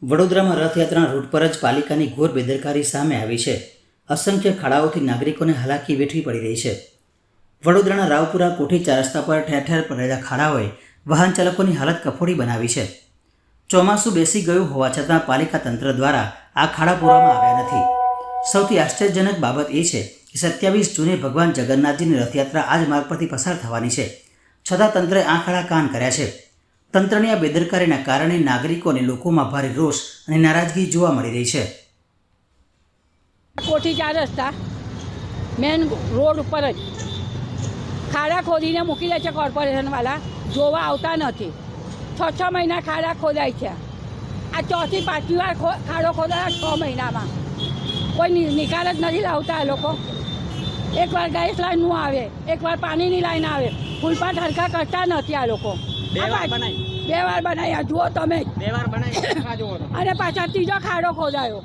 વડોદરામાં રથયાત્રાના રૂટ પર જ પાલિકાની ઘોર બેદરકારી સામે આવી છે। અસંખ્ય ખાડાઓથી નાગરિકોને હાલાકી વેઠવી પડી રહી છે। વડોદરાના રાવપુરા કોઠી 4 રસ્તા પર ઠેર ઠેર પડેલા ખાડાઓએ વાહન ચાલકોની હાલત કફોડી બનાવી છે। ચોમાસું બેસી ગયું હોવા છતાં પાલિકા તંત્ર દ્વારા આ ખાડા પૂરવામાં આવ્યા નથી। સૌથી આશ્ચર્યજનક બાબત એ છે કે 27 જૂને ભગવાન જગન્નાથજીની રથયાત્રા આ જ માર્ગ પરથી પસાર થવાની છે, છતાં તંત્રે આંખ આડા કાન કર્યા છે। તંત્રની આ બેદરકારીના કારણે નાગરિકો અને લોકોમાં ભારે રોષ અને નારાજગી જોવા મળી રહી છે। કોઠી 4 રસ્તા મેન રોડ ઉપર જ ખાડા ખોદીને મૂકી દે છે કોર્પોરેશનવાળા, જોવા આવતા નથી। 6 મહિના ખાડા ખોદાય છે। આ ચોથી પાંચમી વાર ખાડો ખોદાય 6 મહિનામાં, કોઈ નિકાલ જ નથી લાવતા આ લોકો। એકવાર ગેસ લાઈનનું આવે, એકવાર પાણીની લાઈન આવે, ફૂલપાટ હરખા કરતા નથી આ લોકો। 2 વાર બનાવ્યા, જુઓ તમે, 2 વાર બનાવી અને પાછા ત્રીજો ખાડો ખોદાયો।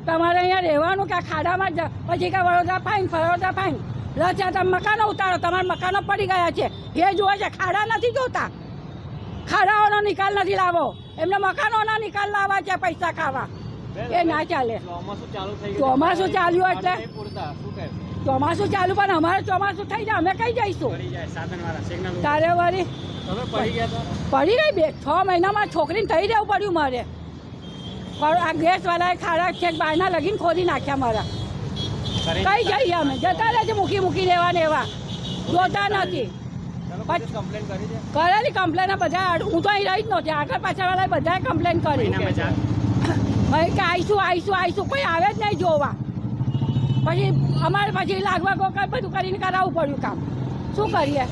તમારે અહીંયા રહેવાનું કે આ ખાડામાં જ, પછી કે વડોદરા ફાઈન, વડોદરા ફાઈન। રથયાત્રા મકાનો ઉતારો, તમારા મકાનો પડી ગયા છે એ જુઓ છે, ખાડા નથી જોતા। ખાડાઓનો નિકાલ નથી લાવો, એમને મકાનોના નિકાલ લાવવા છે, પૈસા ખાવા, એ ના ચાલે। ચોમાસું ચાલ્યું એટલે ચોમાસું ચાલુ, પણ અમારે ચોમાસું થઈ જાય અમે કઈ જઈશું? તારે વળી પડી ગઈ 6 મહિનામાં છોકરીને થઈ રહેવું પડ્યું મારે। આ ગેસવાળાએ ખાડા છે બહારના લગીને ખોદી નાખ્યા મારા। કઈ જઈએ અમે? જતા રહે છે મૂકી દેવાને, એવા જોતા નથી। કરેલી કમ્પ્લેન બધા, હું તો અહીં રહી જ નહોતી, આગળ પાછળવાળાએ બધાએ કમ્પ્લેન કરી ભાઈ કે આવીશું, કોઈ આવે જ નહીં જોવા। પછી અમારે પછી લાગવા ગોકળ બધું કરીને કરાવવું પડ્યું કામ, શું કરીએ?